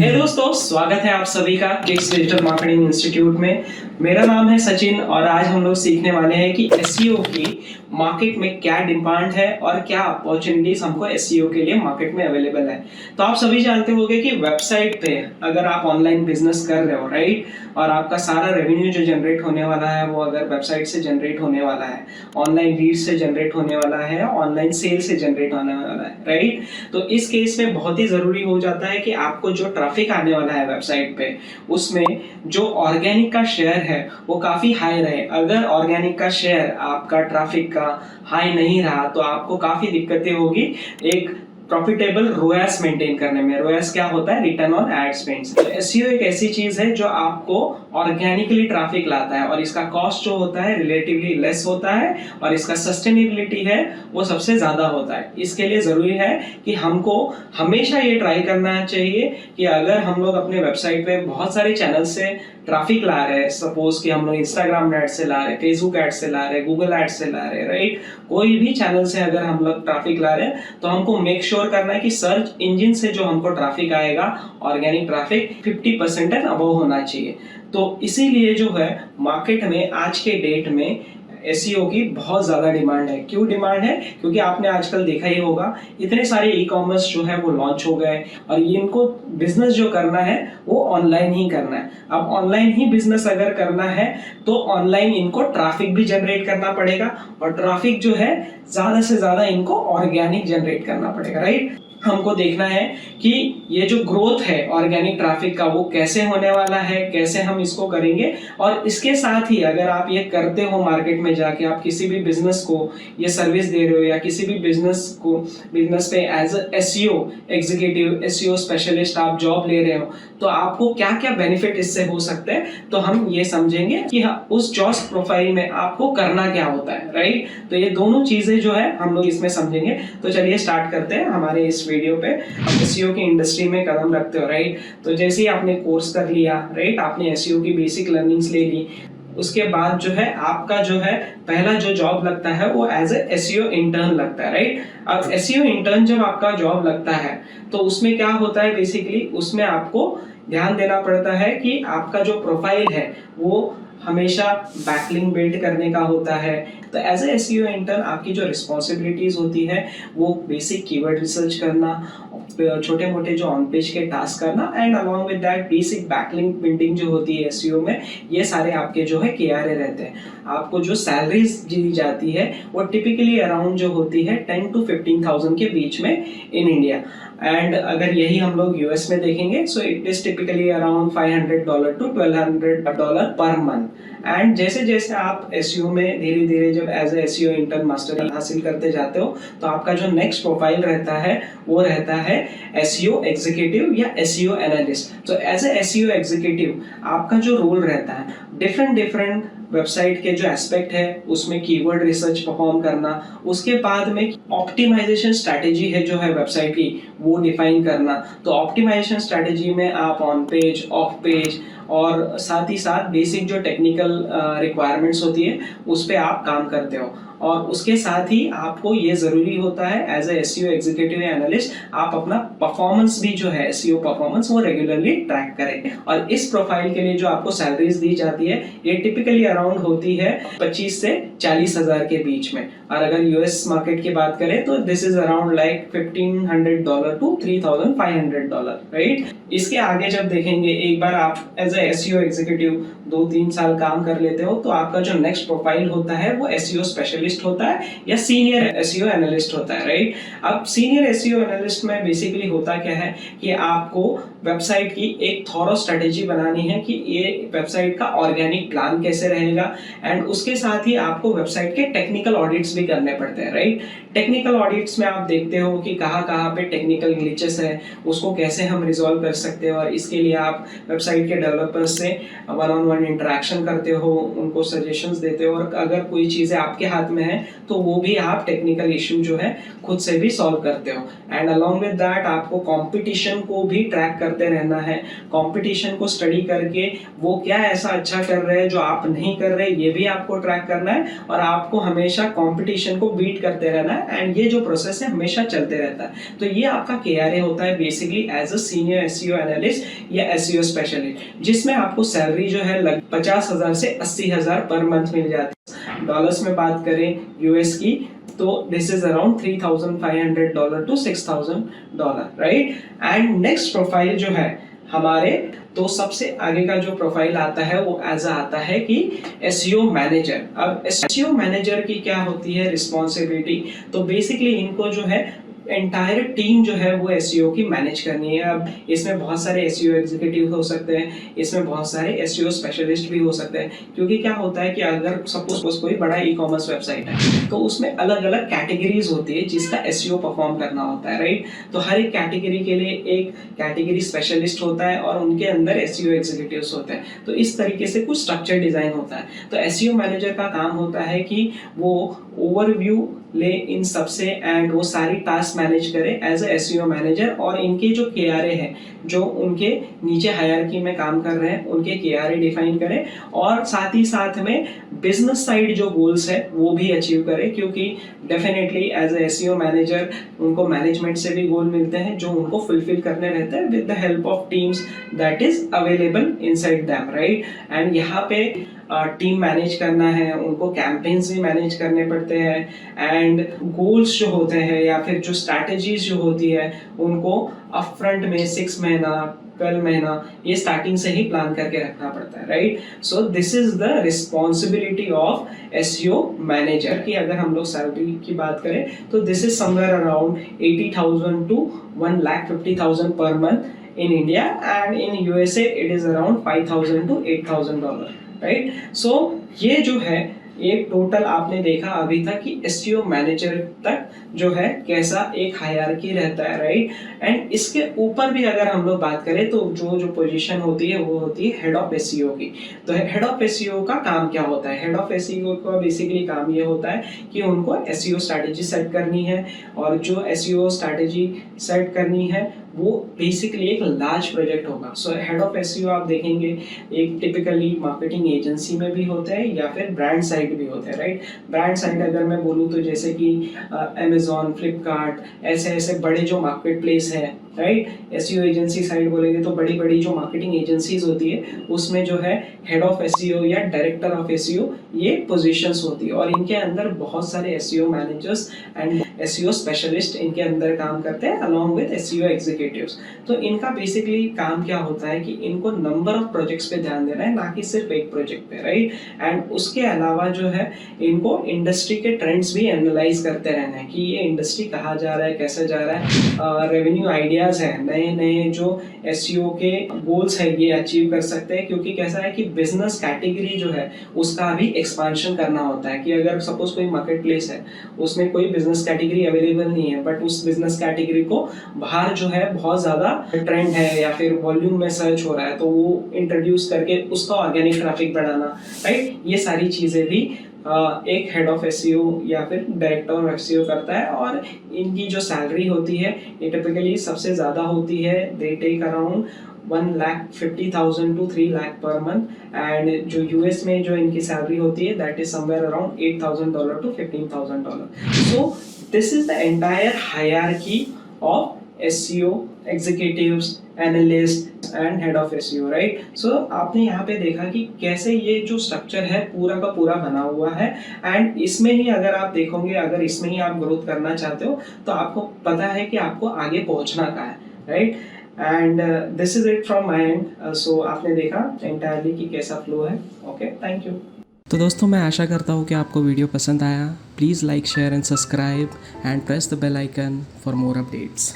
हे दोस्तों, स्वागत है आप सभी का किक्स डिजिटल मार्केटिंग इंस्टीट्यूट में। मेरा नाम है सचिन और आज हम लोग सीखने वाले हैं कि एसईओ की मार्केट में क्या डिमांड है और क्या अपॉर्चुनिटीज हमको एसईओ के लिए मार्केट में अवेलेबल है। तो आप सभी जानते होंगे कि वेबसाइट पे अगर आप ऑनलाइन बिजनेस कर रहे हो, राइट, और आपका सारा रेवेन्यू जो जनरेट होने वाला है वो अगर वेबसाइट से जनरेट होने वाला है, ऑनलाइन लीड से जनरेट होने वाला है, ऑनलाइन सेल से जनरेट होने वाला है, राइट। तो इस केस में बहुत ही जरूरी हो जाता है कि आपको जो ट्रैफिक आने वाला है वेबसाइट पे, उसमें जो ऑर्गेनिक का शेयर है वो काफी हाई रहे। अगर ऑर्गेनिक का शेयर आपका ट्रैफिक का हाई नहीं रहा तो आपको काफी दिक्कतें होगी एक प्रॉफिटेबल रोएस मेंटेन करने में। रोएस क्या होता है? Return on ad spend. तो एसईओ एक ऐसी चीज है जो आपको ऑर्गेनिकली ट्रैफिक लाता है और इसका कॉस्ट जो होता है रिलेटिवली लेस होता है और इसका सस्टेनेबिलिटी है वो सबसे ज्यादा होता है। इसके लिए जरूरी है कि हमको हमेशा ये ट्राई करना चाहिए कि अगर हम लोग अपने वेबसाइट पे बहुत सारे चैनल से ट्रैफिक ला रहे हैं, सपोज कि हम लोग इंस्टाग्राम एड से ला रहे हैं, फेसबुक एड से ला रहे हैं, गूगल एड से ला रहे हैं, राइट, कोई भी चैनल से अगर हम लोग ट्रैफिक ला रहे हैं तो हमको मेक श्योर करना है कि सर्च इंजन से जो हमको ट्रैफिक आएगा, ऑर्गेनिक ट्रैफिक 50% एंड अबव होना चाहिए। तो इसीलिए जो है मार्केट में आज के डेट में एसईओ की बहुत ज्यादा डिमांड है। क्यों डिमांड है? क्योंकि आपने आजकल देखा ही होगा इतने सारे ई कॉमर्स जो है वो लॉन्च हो गए और इनको बिजनेस जो करना है वो ऑनलाइन ही करना है। अब ऑनलाइन ही बिजनेस अगर करना है तो ऑनलाइन इनको ट्रैफिक भी जनरेट करना पड़ेगा और ट्रैफिक जो है ज्यादा से ज्यादा इनको ऑर्गेनिक जनरेट करना पड़ेगा, राइट। हमको देखना है कि ये जो ग्रोथ है ऑर्गेनिक ट्रैफिक का वो कैसे होने वाला है, कैसे हम इसको करेंगे। और इसके साथ ही अगर आप ये करते हो मार्केट में जाके, आप किसी भी बिजनेस को ये सर्विस दे रहे हो या किसी भी बिजनेस पे as SEO executive, SEO specialist आप जॉब ले रहे हो, तो आपको क्या क्या बेनिफिट इससे हो सकते हैं तो हम ये समझेंगे कि उस जॉब प्रोफाइल में आपको करना क्या होता है, राइट। तो ये दोनों चीजें जो है हम लोग इसमें समझेंगे। तो चलिए स्टार्ट करते हैं हमारे इस वीडियो पे। एसईओ की इंडस्ट्री में कदम रखते हो, राइट, तो जैसे ही आपने कोर्स कर लिया, राइट, आपने एसईओ की बेसिक लर्निंग्स ले ली, उसके बाद जो है आपका जो है पहला जो जॉब लगता है वो एज ए एसईओ इंटर्न लगता है, राइट। अब एसईओ इंटर्न जब आपका जॉब लगता है तो उसमें क्या होता है, बेसिकली उसमें आपको ध्यान देना पड़ता है कि आपका जो प्रोफाइल है वो हमेशा बैकलिंक बिल्ड करने का होता है। तो एज ए एसईओ इंटर्न आपकी जो रिस्पॉन्सिबिलिटीज होती है वो बेसिक कीवर्ड रिसर्च करना, छोटे मोटे जो ऑन पेज के टास्क करना and along with that basic backlink building जो होती है एसईओ में, ये सारे आपके जो है केआरए रहते हैं। आपको जो सैलरीज दी जाती है वो टिपिकली अराउंड जो होती है 10 to 15,000 के बीच में इन इंडिया। एंड अगर यही हम लोग यूएस में देखेंगे so it is typically around $500 to $1,200 पर मंथ। एंड जैसे जैसे आप एसईओ में धीरे धीरे जब as a SEO intern mastery हासिल करते जाते हो तो आपका जो नेक्स्ट प्रोफाइल रहता है वो रहता है एसईओ एग्जीक्यूटिव या एसईओ एनालिस्ट। तो एज ए एसईओ एग्जीक्यूटिव आपका जो रोल रहता है डिफरेंट वेबसाइट के जो एस्पेक्ट है उसमें कीवर्ड रिसर्च परफॉर्म करना, उसके बाद में ऑप्टिमाइजेशन स्ट्रैटेजी है जो है वेबसाइट की वो डिफाइन करना। तो ऑप्टिमाइजेशन स्ट्रैटेजी में आप ऑन पेज, ऑफ पेज और साथ ही साथ बेसिक जो टेक्निकल रिक्वायरमेंट्स होती है उस पे आप काम करते हो। और उसके साथ ही आपको ये जरूरी होता है as a SEO executive analyst आप अपना परफॉर्मेंस भी जो है एसईओ परफॉर्मेंस वो रेगुलरली ट्रैक करें। और इस प्रोफाइल के लिए जो आपको सैलरीज दी जाती है ये टिपिकली अराउंड होती है 25 से 40,000 के बीच में। और अगर यूएस मार्केट की बात करें तो this is around like $1,500 to $3,500, right. इसके आगे जब देखेंगे, एक बार आप एज ए एसईओ एग्जीक्यूटिव 2-3 साल काम कर लेते हो तो आपका जो नेक्स्ट प्रोफाइल होता है वो एसईओ स्पेशलिस्ट होता है या सीनियर एसईओ एनालिस्ट होता है, राइट। अब सीनियर एसईओ एनालिस्ट में बेसिकली होता क्या है कि आपको वेबसाइट की एक थॉरो स्ट्रेटेजी बनानी है कि ये वेबसाइट का ऑर्गेनिक प्लान कैसे रहेगा। एंड उसके साथ ही आपको वेबसाइट के टेक्निकल ऑडिट्स भी करने पड़ते हैं, राइट। टेक्निकल ऑडिट्स में आप देखते हो कि कहाँ पे टेक्निकल ग्लिचेस है उसको कैसे हम रिजॉल्व कर सकते हैं और इसके लिए आप वेबसाइट के डेवलपर्स से वन-ऑन-वन इंटरेक्शन करते हो, उनको सजेशंस देते हो, और अगर कोई चीज़ें आपके हाथ में है तो वो भी आप टेक्निकल इशू जो है खुद से भी सॉल्व करते हो। एंड अलॉन्ग विद दैट आपको कंपटीशन को भी ट्रैक करते रहना है, कंपटीशन को स्टडी करके वो क्या ऐसा अच्छा कर रहे हैं जो आप नहीं कर रहे, ये भी आपको ट्रैक करना है, और आपको हमेशा कंपटीशन को बीट करते रहना है। एंड ये जो प्रोसेस है हमेशा चलते रहता है। तो ये आपका KRA होता है basically as a senior SEO analyst या एसईओ स्पेशलिस्ट, जिसमें आपको सैलरी जो है लगभग 50,000 से 80,000 पर मंथ मिल जाती है। डॉलर्स में बात करें यूएस की तो this is around $3,500 to $6,000, right. And next profile जो है हमारे, तो सबसे आगे का जो प्रोफाइल आता है वो एज आता है कि एसईओ मैनेजर। अब एसईओ मैनेजर की क्या होती है रिस्पॉन्सिबिलिटी, तो बेसिकली इनको जो है एंटायर टीम जो है वो एसईओ की मैनेज करनी है। अब इसमें बहुत सारे एसईओ एग्जीक्यूटिव हो सकते हैं, इसमें बहुत सारे एसईओ स्पेशलिस्ट भी हो सकते हैं, क्योंकि क्या होता है कि अगर सपोज कोई बड़ा ई-कॉमर्स वेबसाइट है तो उसमें अलग अलग कैटेगरीज होती है जिसका एसईओ परफॉर्म करना होता है, राइट। तो हर एक कैटेगरी के लिए एक कैटेगरी स्पेशलिस्ट होता है और उनके अंदर एसईओ एग्जीक्यूटिव्स होते हैं। तो इस तरीके से कुछ स्ट्रक्चर डिजाइन होता है। तो एसईओ मैनेजर का काम होता है कि वो ओवरव्यू ले इन सबसे एंड वो सारी टास्क मैनेज करे एज अ एसईओ मैनेजर, और इनके जो KRA है जो उनके नीचे हायरार्की में काम कर रहे हैं उनके KRA डिफाइन करे, और साथ ही साथ में बिजनेस साइड जो गोल्स है वो भी अचीव करे, क्योंकि definitely as a SEO manager उनको मैनेजमेंट से भी गोल मिलते हैं जो उनको फुलफिल करने रहते हैं with the help of teams that is available inside them, right. And यहाँ पे टीम मैनेज करना है, उनको कैंपेन्स भी मैनेज करने पड़ते हैं, एंड गोल्स जो होते हैं या फिर जो स्ट्रैटेजीज जो होती है उनको अपफ्रंट में 6 महीना 12 महीना ये स्टार्टिंग से ही प्लान करके रखना पड़ता है, right. So this is the responsibility of SEO manager. की अगर हम लोग सैलरी की बात करें तो this is somewhere around 80,000 to 1,50,000 per month in India, and in USA it is around $5,000 to $8,000, right. So ये जो है एक टोटल आपने देखा अभी तक कि एसईओ मैनेजर तक जो है कैसा एक हायरार्की रहता है, राइट। एंड इसके ऊपर भी अगर हम लोग बात करें तो जो पोजीशन होती है वो होती है हेड ऑफ एसईओ की। तो हेड ऑफ एसईओ का काम क्या होता है? हेड ऑफ एसईओ का बेसिकली काम ये होता है कि उनको एसईओ स्ट्रैटेजी सेट करनी है, और जो एसईओ स्ट्रैटेजी सेट करनी है वो बेसिकली एक लार्ज प्रोजेक्ट होगा। सो हेड ऑफ एसईओ आप देखेंगे एक टिपिकली मार्केटिंग एजेंसी में भी होते हैं या फिर ब्रांड साइड भी होते हैं, राइट। ब्रांड साइड अगर मैं बोलूँ तो जैसे कि अमेजॉन, फ्लिपकार्ट, ऐसे ऐसे बड़े जो मार्केट प्लेस है, राइट। एसईओ एजेंसी साइड बोलेंगे तो बड़ी बड़ी जो मार्केटिंग एजेंसीज होती है उसमें जो है हेड ऑफ एसईओ या डायरेक्टर ऑफ एसईओ ये पोजीशंस होती है, और इनके अंदर बहुत सारे SEO managers and SEO specialist इनके अंदर काम करते हैं अलॉन्ग विद एसईओ एग्जीक्यूटिव्स। तो इनका बेसिकली काम क्या होता है कि इनको नंबर ऑफ प्रोजेक्ट्स पे ध्यान देना है, ना कि सिर्फ एक प्रोजेक्ट पे, राइट। एंड उसके अलावा जो है इनको इंडस्ट्री के ट्रेंड्स भी एनालाइज करते रहना है कि ये इंडस्ट्री कहाँ जा रहा है, कैसे जा रहा है, रेवेन्यू आइडियाज है, नए नए जो एसईओ के गोल्स है ये अचीव कर सकते हैं, क्योंकि कैसा है कि बिजनेस कैटेगरी जो है उसका भी एक्सपांशन करना होता है। कि अगर सपोज कोई मार्केट प्लेस है उसमें कोई बिजनेस कैटेगरी अवेलेबल नहीं है, बट उस बिजनेस कैटेगरी को बाहर जो है बहुत ज्यादा ट्रेंड है या फिर वॉल्यूम में सर्च हो रहा है तो वो इंट्रोड्यूस करके उसका ऑर्गेनिक ट्रैफिक बढ़ाना, राइट। ये सारी चीजें भी एक हेड ऑफ एसईओ या फिर डायरेक्टर ऑफ एसईओ करता है, और इनकी जो सैलरी होती है ये टिपिकली सबसे ज़्यादा होती है, they take around 1,50,000 to 3 lakh per month, and जो यूएस में जो इनकी सैलरी होती है that is somewhere around $8,000 to $15,000। So this is the entire hierarchy of SEO executives, analysts and head of SEO, right? So आपने यहाँ पे देखा कि कैसे ये जो स्ट्रक्चर है पूरा का पूरा बना हुआ है, एंड इसमें ही अगर आप देखोगे, अगर इसमें ही आप ग्रोथ करना चाहते हो तो आपको पता है कि आपको आगे पहुँचना कहाँ है, right. And this is it from my end. So आपने देखा एंटायरली कि कैसा फ्लो है। Okay, thank you. तो दोस्तों मैं आशा करता हूँ कि आपको वीडियो पसंद आया। Please like, share and subscribe and press the bell icon for more updates.